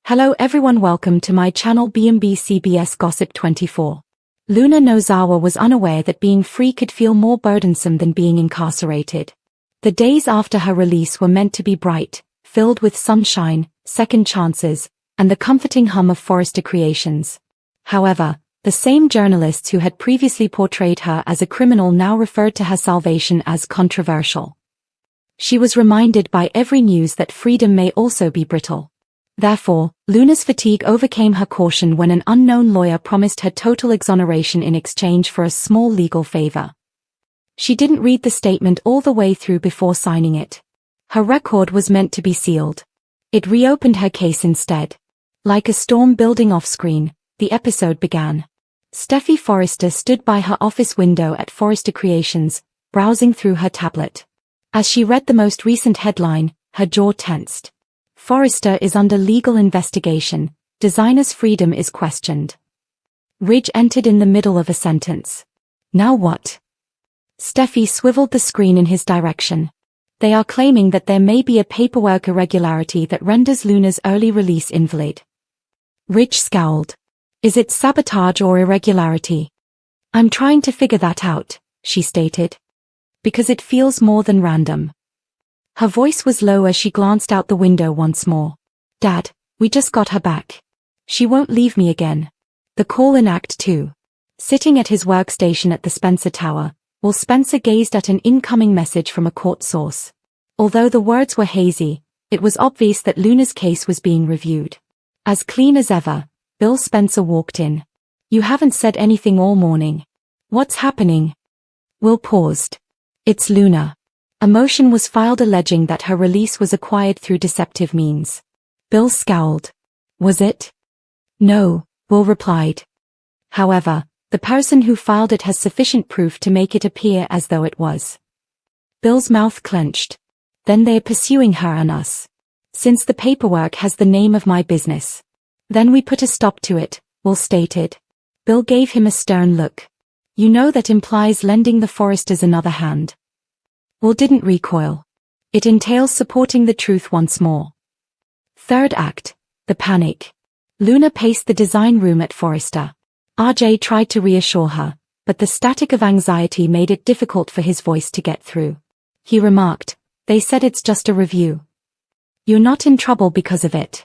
Hello everyone, welcome to my channel B&B CBS Gossip 24. Luna Nozawa was unaware that being free could feel more burdensome than being incarcerated. The days after her release were meant to be bright, filled with sunshine, second chances, and the comforting hum of Forrester creations. However, the same journalists who had previously portrayed her as a criminal now referred to her salvation as controversial. She was reminded by every news that freedom may also be brittle. Therefore, Luna's fatigue overcame her caution when an unknown lawyer promised her total exoneration in exchange for a small legal favor. She didn't read the statement all the way through before signing it. Her record was meant to be sealed. It reopened her case instead. Like a storm building off-screen, the episode began. Steffi Forrester stood by her office window at Forrester Creations, browsing through her tablet. As she read the most recent headline, her jaw tensed. Forrester is under legal investigation. Designer's freedom is questioned. Ridge entered in the middle of a sentence. Now what? Steffi swiveled the screen in his direction. They are claiming that there may be a paperwork irregularity that renders Luna's early release invalid. Ridge scowled. Is it sabotage or irregularity? I'm trying to figure that out, she stated. Because it feels more than random. Her voice was low as she glanced out the window once more. Dad, we just got her back. She won't leave me again. The call in Act 2. Sitting at his workstation at the Spencer Tower, Will Spencer gazed at an incoming message from a court source. Although the words were hazy, it was obvious that Luna's case was being reviewed. As clean as ever, Bill Spencer walked in. You haven't said anything all morning. What's happening? Will paused. It's Luna. A motion was filed alleging that her release was acquired through deceptive means. Bill scowled. Was it? No, Will replied. However, the person who filed it has sufficient proof to make it appear as though it was. Bill's mouth clenched. Then they're pursuing her and us. Since the paperwork has the name of my business. Then we put a stop to it, Will stated. Bill gave him a stern look. You know that implies lending the Forresters another hand. Will didn't recoil. It entails supporting the truth once more. Third act, the panic. Luna paced the design room at Forrester. RJ tried to reassure her, but the static of anxiety made it difficult for his voice to get through. He remarked, they said it's just a review. You're not in trouble because of it.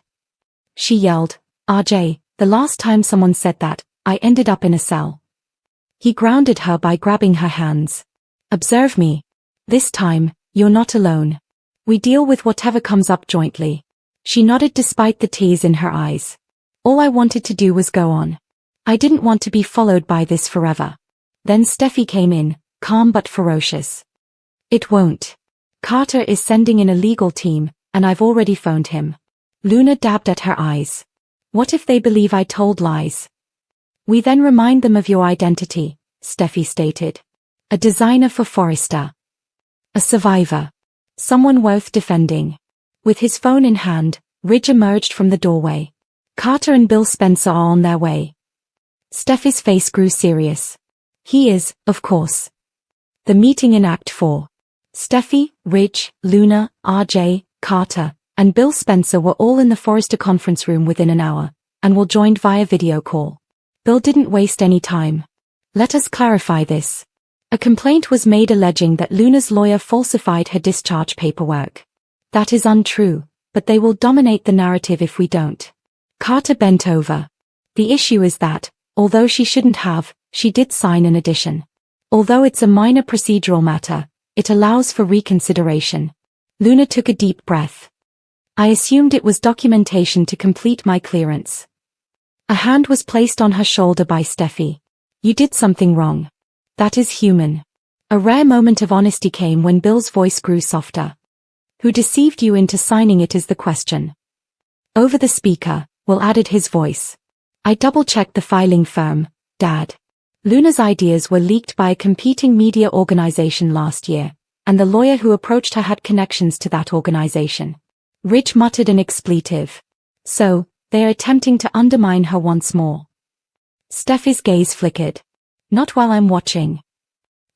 She yelled, RJ, the last time someone said that, I ended up in a cell. He grounded her by grabbing her hands. Observe me. This time, you're not alone. We deal with whatever comes up jointly. She nodded despite the tears in her eyes. All I wanted to do was go on. I didn't want to be followed by this forever. Then Steffi came in, calm but ferocious. It won't. Carter is sending in a legal team, and I've already phoned him. Luna dabbed at her eyes. What if they believe I told lies? We then remind them of your identity, Steffi stated. A designer for Forrester. A survivor. Someone worth defending. With his phone in hand, Ridge emerged from the doorway. Carter and Bill Spencer are on their way. Steffi's face grew serious. He is, of course. The meeting in Act 4. Steffi, Ridge, Luna, RJ, Carter, and Bill Spencer were all in the Forrester conference room within an hour, and were joined via video call. Bill didn't waste any time. Let us clarify this. A complaint was made alleging that Luna's lawyer falsified her discharge paperwork. That is untrue, but they will dominate the narrative if we don't. Carter bent over. The issue is that, although she shouldn't have, she did sign an addition. Although it's a minor procedural matter, it allows for reconsideration. Luna took a deep breath. I assumed it was documentation to complete my clearance. A hand was placed on her shoulder by Steffi. You did something wrong. That is human. A rare moment of honesty came when Bill's voice grew softer. Who deceived you into signing it is the question. Over the speaker, Will added his voice. I double-checked the filing firm, Dad. Luna's ideas were leaked by a competing media organization last year, and the lawyer who approached her had connections to that organization. Ridge muttered an expletive. So, they are attempting to undermine her once more. Steffi's gaze flickered. Not while I'm watching.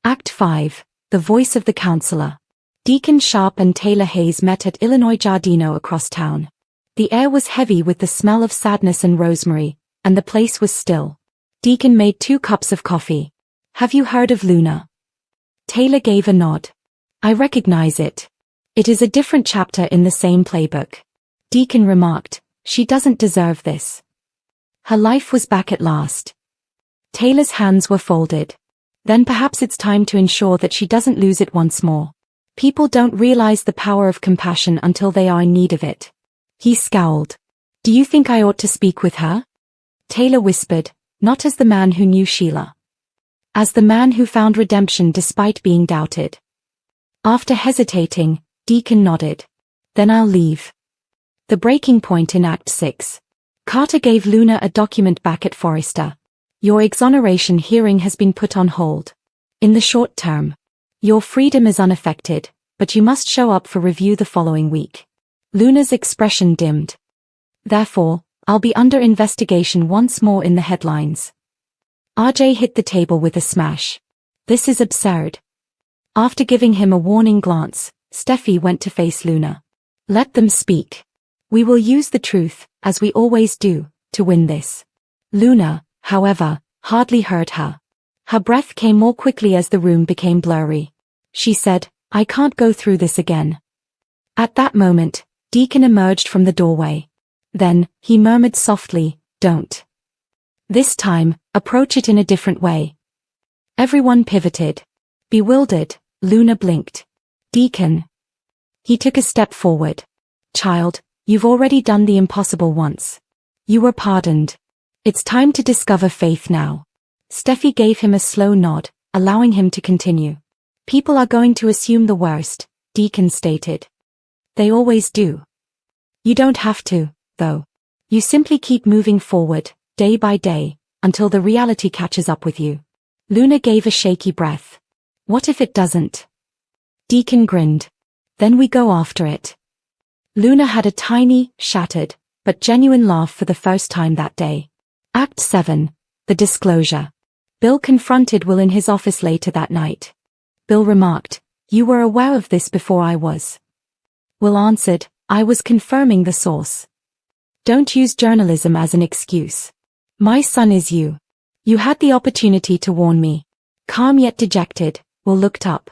Act 5, The Voice of the Counselor. Deacon Sharp and Taylor Hayes met at Illinois Giardino across town. The air was heavy with the smell of sadness and rosemary, and the place was still. Deacon made 2 cups of coffee. Have you heard of Luna? Taylor gave a nod. I recognize it. It is a different chapter in the same playbook. Deacon remarked, she doesn't deserve this. Her life was back at last. Taylor's hands were folded. Then perhaps it's time to ensure that she doesn't lose it once more. People don't realize the power of compassion until they are in need of it. He scowled. Do you think I ought to speak with her? Taylor whispered, not as the man who knew Sheila. As the man who found redemption despite being doubted. After hesitating, Deacon nodded. Then I'll leave. The breaking point in Act 6. Carter gave Luna a document back at Forrester. Your exoneration hearing has been put on hold. In the short term. Your freedom is unaffected, but you must show up for review the following week. Luna's expression dimmed. Therefore, I'll be under investigation once more in the headlines. RJ hit the table with a smash. This is absurd. After giving him a warning glance, Steffi went to face Luna. Let them speak. We will use the truth, as we always do, to win this. Luna, however, hardly heard her. Her breath came more quickly as the room became blurry. She said, I can't go through this again. At that moment, Deacon emerged from the doorway. Then, he murmured softly, don't. This time, approach it in a different way. Everyone pivoted. Bewildered, Luna blinked. Deacon. He took a step forward. Child, you've already done the impossible once. You were pardoned. It's time to discover faith now. Steffi gave him a slow nod, allowing him to continue. People are going to assume the worst, Deacon stated. They always do. You don't have to, though. You simply keep moving forward, day by day, until the reality catches up with you. Luna gave a shaky breath. What if it doesn't? Deacon grinned. Then we go after it. Luna had a tiny, shattered, but genuine laugh for the first time that day. Act 7. The Disclosure. Bill confronted Will in his office later that night. Bill remarked, you were aware of this before I was. Will answered, I was confirming the source. Don't use journalism as an excuse. My son is you. You had the opportunity to warn me. Calm yet dejected, Will looked up.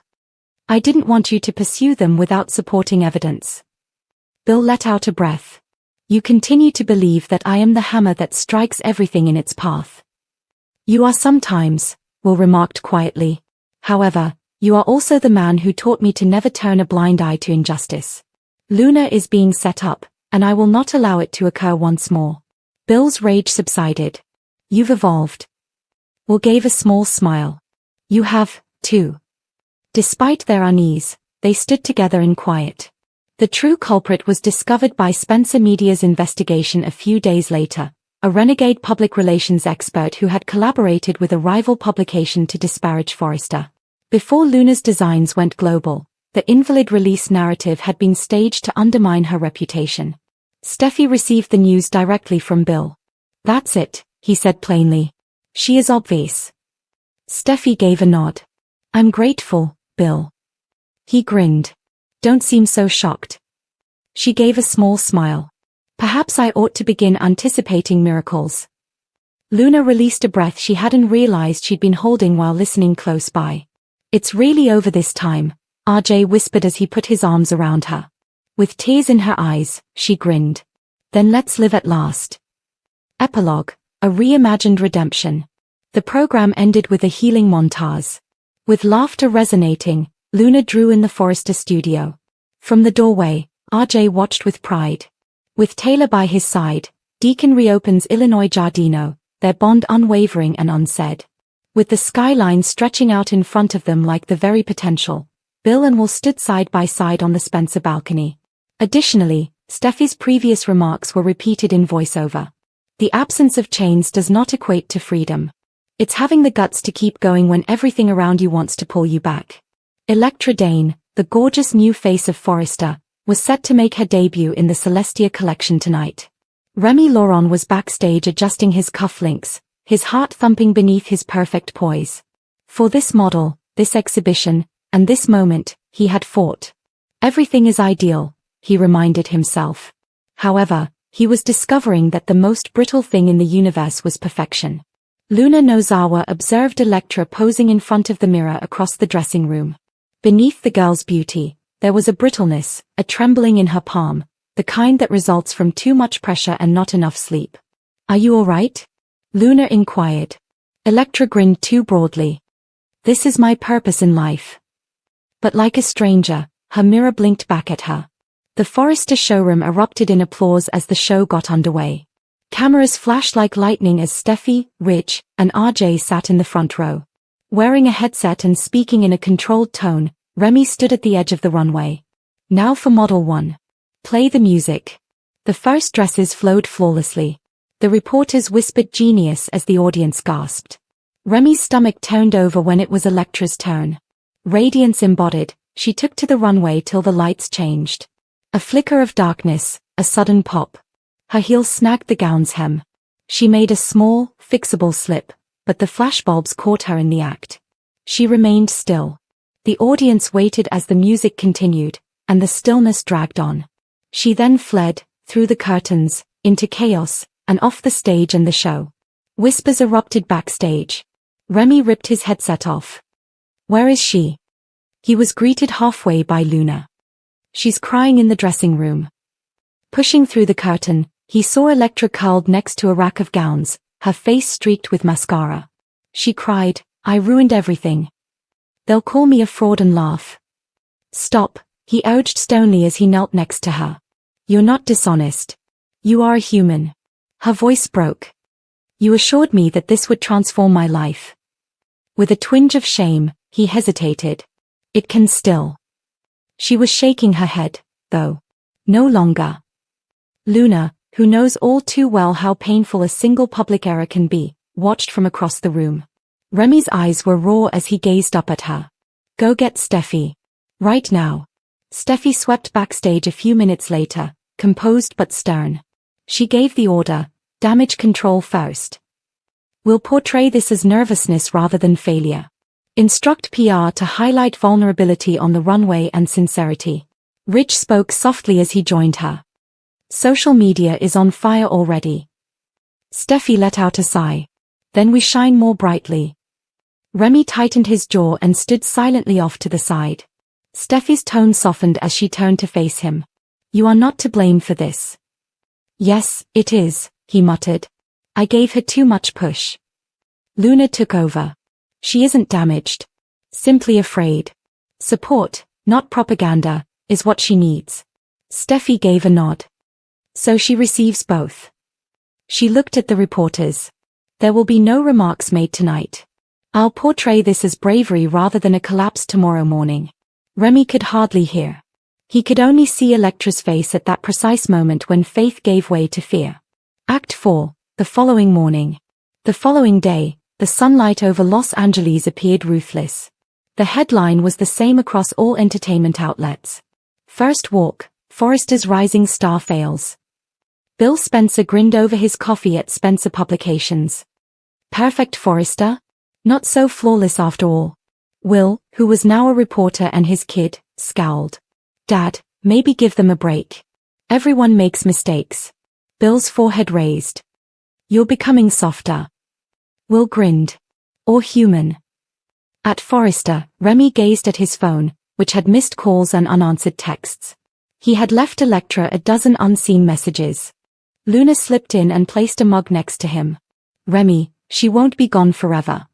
I didn't want you to pursue them without supporting evidence. Bill let out a breath. You continue to believe that I am the hammer that strikes everything in its path. You are sometimes, Will remarked quietly. However, you are also the man who taught me to never turn a blind eye to injustice. Luna is being set up, and I will not allow it to occur once more. Bill's rage subsided. You've evolved. Will gave a small smile. You have, too. Despite their unease, they stood together in quiet. The true culprit was discovered by Spencer Media's investigation a few days later, a renegade public relations expert who had collaborated with a rival publication to disparage Forrester. Before Luna's designs went global, the invalid release narrative had been staged to undermine her reputation. Steffi received the news directly from Bill. That's it, he said plainly. She is obvious. Steffi gave a nod. I'm grateful, Bill. He grinned. Don't seem so shocked. She gave a small smile. Perhaps I ought to begin anticipating miracles. Luna released a breath she hadn't realized she'd been holding while listening close by. It's really over this time, RJ whispered as he put his arms around her. With tears in her eyes, she grinned. Then let's live at last. Epilogue, a reimagined redemption. The program ended with a healing montage. With laughter resonating, Luna drew in the Forrester studio. From the doorway, RJ watched with pride. With Taylor by his side, Deacon reopens Illinois Giardino, their bond unwavering and unsaid. With the skyline stretching out in front of them like the very potential, Bill and Will stood side by side on the Spencer balcony. Additionally, Steffi's previous remarks were repeated in voiceover. The absence of chains does not equate to freedom. It's having the guts to keep going when everything around you wants to pull you back. Electra Dane, the gorgeous new face of Forrester, was set to make her debut in the Celestia collection tonight. Remy Laurent was backstage adjusting his cufflinks, his heart thumping beneath his perfect poise. For this model, this exhibition, and this moment, he had fought. Everything is ideal, he reminded himself. However, He was discovering that the most brittle thing in the universe was perfection. Luna Nozawa observed Electra posing in front of the mirror across the dressing room. Beneath the girl's beauty, there was a brittleness, a trembling in her palm, the kind that results from too much pressure and not enough sleep. "Are you all right?" Luna inquired. Electra grinned too broadly. "This is my purpose in life." But like a stranger, her mirror blinked back at her. The Forrester showroom erupted in applause as the show got underway. Cameras flashed like lightning as Steffi, Rich, and RJ sat in the front row. Wearing a headset and speaking in a controlled tone, Remy stood at the edge of the runway. "Now for Model 1. Play the music." The first dresses flowed flawlessly. The reporters whispered genius as the audience gasped. Remy's stomach turned over when it was Electra's turn. Radiance embodied, she took to the runway till the lights changed. A flicker of darkness, a sudden pop. Her heel snagged the gown's hem. She made a small, fixable slip, but the flashbulbs caught her in the act. She remained still. The audience waited as the music continued, and the stillness dragged on. She then fled, through the curtains, into chaos, and off the stage and the show. Whispers erupted backstage. Remy ripped his headset off. "Where is she?" He was greeted halfway by Luna. "She's crying in the dressing room." Pushing through the curtain, he saw Electra curled next to a rack of gowns, her face streaked with mascara. She cried, "I ruined everything. They'll call me a fraud and laugh." "Stop," he urged sternly as he knelt next to her. "You're not dishonest. You are a human." Her voice broke. "You assured me that this would transform my life." With a twinge of shame, he hesitated. "It can still." She was shaking her head, though. "No longer." Luna, who knows all too well how painful a single public error can be, watched from across the room. Remy's eyes were raw as he gazed up at her. "Go get Steffi. Right now." Steffi swept backstage a few minutes later, composed but stern. She gave the order, "Damage control first. We'll portray this as nervousness rather than failure. Instruct PR to highlight vulnerability on the runway and sincerity." Rich spoke softly as he joined her. "Social media is on fire already." Steffi let out a sigh. "Then we shine more brightly." Remy tightened his jaw and stood silently off to the side. Steffi's tone softened as she turned to face him. "You are not to blame for this." "Yes, it is," he muttered. "I gave her too much push." Luna took over. "She isn't damaged. Simply afraid. Support, not propaganda, is what she needs." Steffi gave a nod. "So she receives both." She looked at the reporters. "There will be no remarks made tonight. I'll portray this as bravery rather than a collapse tomorrow morning." Remy could hardly hear. He could only see Electra's face at that precise moment when faith gave way to fear. Act 4, the following morning. The following day, the sunlight over Los Angeles appeared ruthless. The headline was the same across all entertainment outlets. First walk, Forrester's rising star fails. Bill Spencer grinned over his coffee at Spencer Publications. Perfect Forrester? Not so flawless after all. Will, who was now a reporter, and his kid, scowled. "Dad, maybe give them a break. Everyone makes mistakes." Bill's forehead raised. "You're becoming softer." Will grinned. "Or human." At Forrester, Remy gazed at his phone, which had missed calls and unanswered texts. He had left Electra a dozen unseen messages. Luna slipped in and placed a mug next to him. "Remy, she won't be gone forever."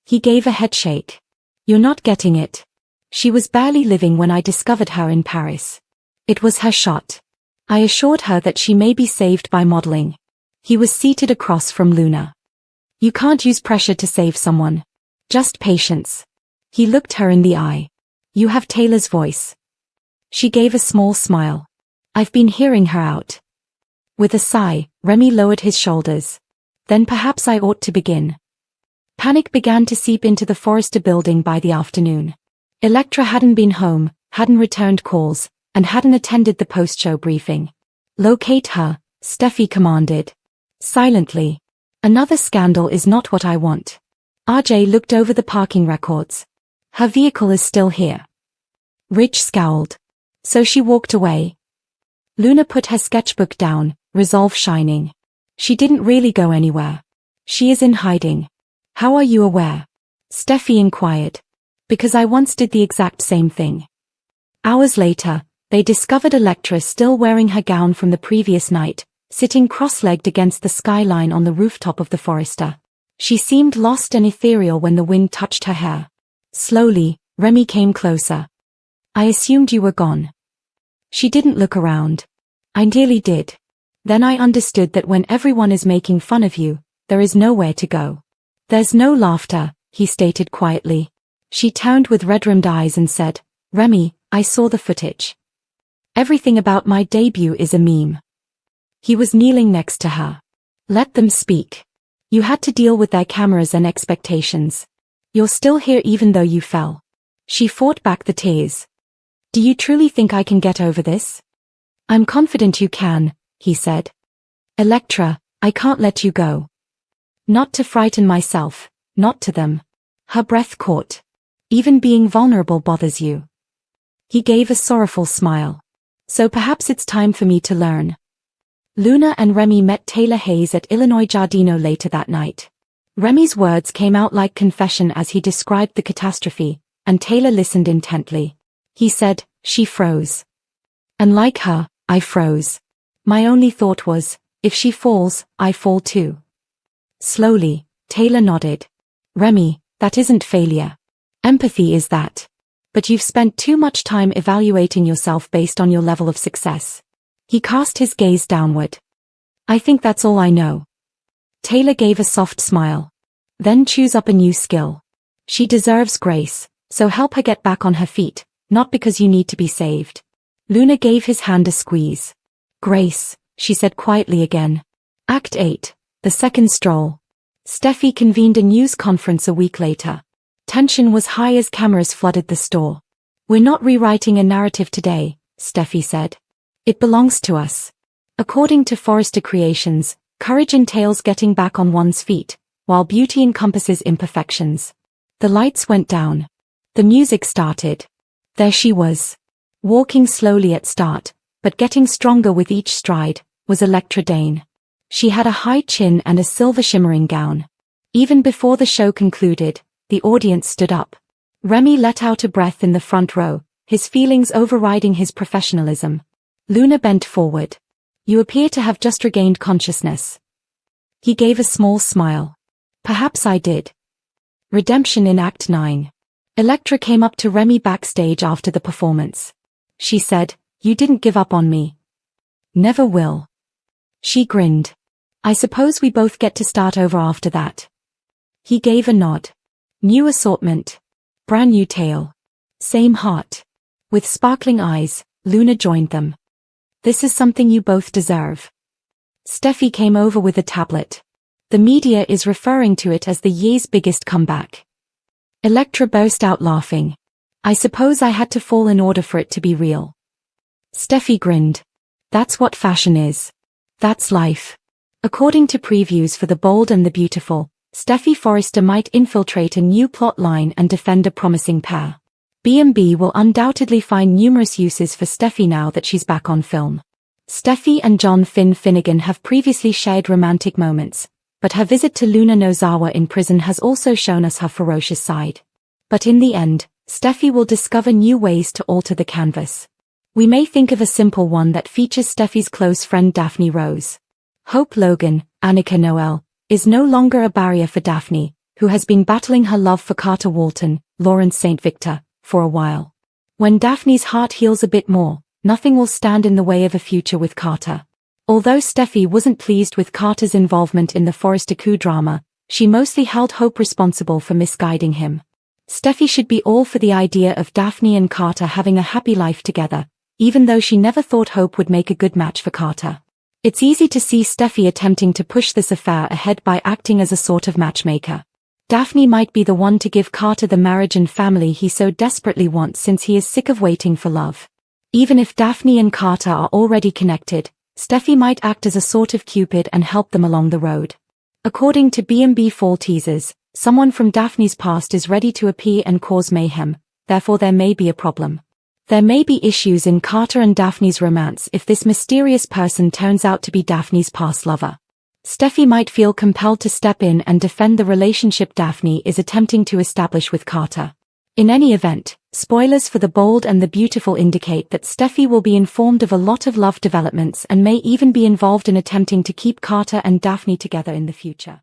He gave a headshake. "You're not getting it. She was barely living when I discovered her in Paris. It was her shot. I assured her that she may be saved by modeling." He was seated across from Luna. "You can't use pressure to save someone. Just patience." He looked her in the eye. "You have Taylor's voice." She gave a small smile. "I've been hearing her out." With a sigh, Remy lowered his shoulders. "Then perhaps I ought to begin." Panic began to seep into the Forrester building by the afternoon. Electra hadn't been home, hadn't returned calls, and hadn't attended the post-show briefing. "Locate her," Steffi commanded. Silently. "Another scandal is not what I want." RJ looked over the parking records. "Her vehicle is still here." Rich scowled. "So she walked away?" Luna put her sketchbook down, resolve shining. She didn't really go anywhere. She is in hiding. How are you aware? Steffi inquired. Because I once did the exact same thing. Hours later, they discovered Electra still wearing her gown from the previous night, sitting cross-legged against the skyline on the rooftop of the Forester. She seemed lost and ethereal when the wind touched her hair. Slowly, Remy came closer. I assumed you were gone. She didn't look around. I nearly did. Then I understood that when everyone is making fun of you, there is nowhere to go. There's no laughter, he stated quietly. She turned with red-rimmed eyes and said, Remy, I saw the footage. Everything about my debut is a meme. He was kneeling next to her. Let them speak. You had to deal with their cameras and expectations. You're still here even though you fell. She fought back the tears. Do you truly think I can get over this? I'm confident you can, he said. Electra, I can't let you go. Not to frighten myself, not to them. Her breath caught. Even being vulnerable bothers you. He gave a sorrowful smile. So perhaps it's time for me to learn. Luna and Remy met Taylor Hayes at Illinois Giardino later that night. Remy's words came out like confession as he described the catastrophe, and Taylor listened intently. He said, she froze. And like her, I froze. My only thought was, if she falls, I fall too. Slowly, Taylor nodded. Remy, that isn't failure. Empathy is that. But you've spent too much time evaluating yourself based on your level of success. He cast his gaze downward. I think that's all I know. Taylor gave a soft smile. Then choose up a new skill. She deserves grace, so help her get back on her feet, not because you need to be saved. Luna gave his hand a squeeze. Grace, she said quietly again. Act 8, the second stroll. Steffi convened a news conference a week later. Tension was high as cameras flooded the store. We're not rewriting a narrative today, Steffi said. It belongs to us. According to Forrester Creations, courage entails getting back on one's feet, while beauty encompasses imperfections. The lights went down. The music started. There she was. Walking slowly at start, but getting stronger with each stride, was Electra Dane. She had a high chin and a silver shimmering gown. Even before the show concluded, the audience stood up. Remy let out a breath in the front row, his feelings overriding his professionalism. Luna bent forward. You appear to have just regained consciousness. He gave a small smile. Perhaps I did. Redemption in Act 9. Electra came up to Remy backstage after the performance. She said, You didn't give up on me. Never will. She grinned. I suppose we both get to start over after that. He gave a nod. New assortment. Brand new tale. Same heart. With sparkling eyes, Luna joined them. This is something you both deserve. Steffi came over with a tablet. The media is referring to it as the year's biggest comeback. Electra burst out laughing. I suppose I had to fall in order for it to be real. Steffi grinned. That's what fashion is. That's life. According to previews for The Bold and the Beautiful, Steffi Forrester might infiltrate a new plot line and defend a promising pair. B&B will undoubtedly find numerous uses for Steffi now that she's back on film. Steffi and John Finnegan have previously shared romantic moments, but her visit to Luna Nozawa in prison has also shown us her ferocious side. But in the end, Steffi will discover new ways to alter the canvas. We may think of a simple one that features Steffi's close friend Daphne Rose. Hope Logan, Annika Noel, is no longer a barrier for Daphne, who has been battling her love for Carter Walton, Lawrence St. Victor, for a while. When Daphne's heart heals a bit more, nothing will stand in the way of a future with Carter. Although Steffi wasn't pleased with Carter's involvement in the Forrester coup drama, she mostly held Hope responsible for misguiding him. Steffi should be all for the idea of Daphne and Carter having a happy life together, even though she never thought Hope would make a good match for Carter. It's easy to see Steffi attempting to push this affair ahead by acting as a sort of matchmaker. Daphne might be the one to give Carter the marriage and family he so desperately wants since he is sick of waiting for love. Even if Daphne and Carter are already connected, Steffi might act as a sort of Cupid and help them along the road. According to B&B fall teasers, someone from Daphne's past is ready to appear and cause mayhem, therefore there may be a problem. There may be issues in Carter and Daphne's romance if this mysterious person turns out to be Daphne's past lover. Steffi might feel compelled to step in and defend the relationship Daphne is attempting to establish with Carter. In any event, spoilers for The Bold and the Beautiful indicate that Steffi will be informed of a lot of love developments and may even be involved in attempting to keep Carter and Daphne together in the future.